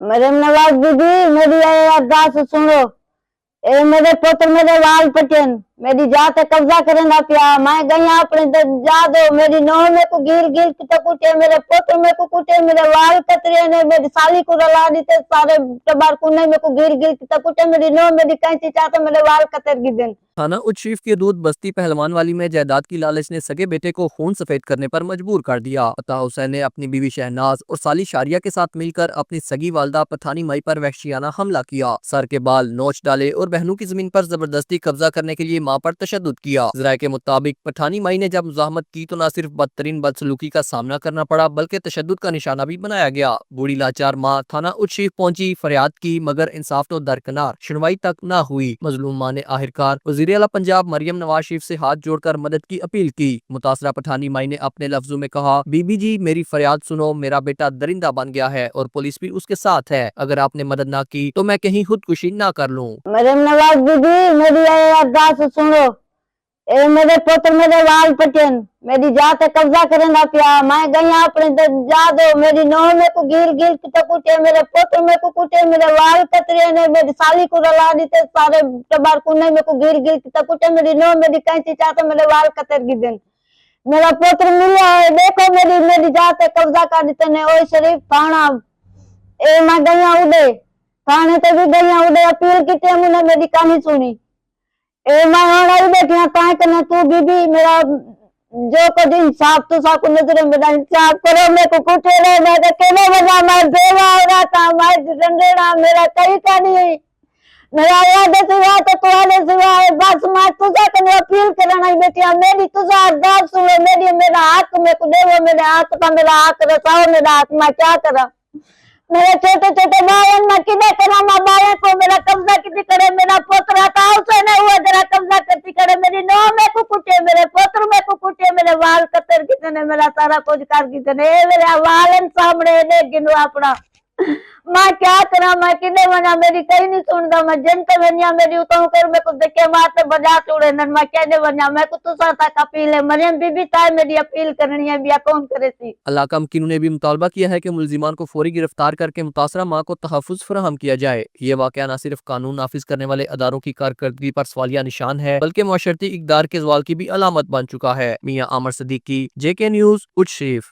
मरियम नवाज बीबी, मेरी अरदास सुनो। ए मेरे पुत्र मेरे वाल पटन, मेरी जात कब्जा करना पिया। मैं गई अपने जा दो, मेरी नौ में को गिर गिर के कुटे, मेरे पुत्र में को कुटे, मेरे वाल कतरे ने, मेरी साली को रला दी थे, सारे टबार कुने में को गिर गिर के कुटे, मेरी नौ मेरी कैंची चाहते मेरे वाल कतर गिदन। थाना उच्च शरीफ के दूध बस्ती पहलवान वाली में जायदाद की लालच ने सगे बेटे को खून सफेद करने पर मजबूर कर दिया। अता हुसैन ने अपनी बीवी शहनाज और साली शारिया के साथ मिलकर अपनी सगी वालदा पठानी माई पर वहशियाना हमला किया, सर के बाल नोच डाले और बहनों की जमीन पर जबरदस्ती कब्जा करने के लिए मां पर तशद्दुद किया। जराये के मुताबिक पठानी माई ने जब मुजाहमत की तो न सिर्फ बदतरीन बदसलूकी का सामना करना पड़ा बल्कि तशद्दुद का निशाना भी बनाया गया। बूढ़ी लाचार माँ थाना उच्च शरीफ पहुंची, फरियाद की, मगर इंसाफ तो दरकिनार, सुनवाई तक न हुई। मजलूम माँ ने आखिरकार वजीर आला पंजाब मरियम नवाज शरीफ से हाथ जोड़कर मदद की अपील की। मुतासरा पठानी माई ने अपने लफ्जों में कहा, बीबी जी मेरी फरियाद सुनो, मेरा बेटा दरिंदा बन गया है और पुलिस भी उसके साथ है। अगर आपने मदद ना की तो मैं कहीं खुदकुशी ना कर लूं। मरियम नवाज बीबी, मेरी अरदास सुनो। ए मेरे पुत्र मेरे वाल पटन, मेरी जात कब्जा करना पिया। मैं गई अपने जा दो, मेरी नौ में को गिर गिर के कुटे, मेरे पुत्र में को कुटे, मेरे वाल कतरे ने, मेरी साली को रला दी थे, सारे टबार कुने में को गिर गिर के कुटे, मेरी नौ मेरी कैंची चाहते मेरे वाल कतर गिदन। मेरा पुत्र मिला है, देखो मेरी मेरी जात कब्जा कर दी ने। ओ शरीफ थाना ए मैं गई उड़े थाने ते भी गई उड़े, अपील की मुने मेरी कहानी सुनी। ए मैं आई बैठी ताए कने तू बीबी मेरा जो कुछ इंसाफ तो साको नजर मेरा इंसाफ करो। मेरे को कुछ रे, मैं तो केने बजा, मैं बेवा हो रहा था, मैं रंडेड़ा मेरा कहीं का नहीं, मेरा याद सिवा तो तुम्हारे सिवा है। बस मैं तुझा कने अपील करना बैठी, मेरी तुझा अरदास सुनो, मेरी मेरा हक में को देवो, मेरे हक का मेरा हक रसाओ, मेरा हक मैं क्या करा। मेरे छोटे छोटे बालन में किधे करा, मैं बालन को मेरा कब्जा कितनी करे, मेरा पुत्र था उसे नहीं हुआ जरा कब्जा करती करे, मेरी नौ में को कुटे, मेरे पुत्र में को कुटे, मेरे वाल कतर कितने, मेरा सारा कुछ कर कितने, मेरे वालन सामने ने गिनो अपना। मैं क्या करा, मैं किने बना, मेरी कहीं नहीं सुनता, मैं जनता बनिया, मेरी उताऊ कर मैं कुछ देखे मारते बजा छोड़े न, मैं कहने बनिया, मैं कुछ तुसा तक अपील है। मरियम बीबी ताए मेरी अपील करनी है, बिया कौन करे सी। अलाका मकीनों ने भी मुतालबा किया है कि मुलजिमान को फौरी गिरफ्तार करके मुतासरा माँ को तहफ़्फ़ुज़ फराहम किया जाए। ये वाक़या न सिर्फ कानून नाफिज करने वाले अदारों की कारकर्दगी पर सवालिया निशान है बल्कि मुआशरती इक़दार के ज़वाल की भी अलामत बन चुका है। मियां आमर सदीकी, JK न्यूज़, उच्च शरीफ।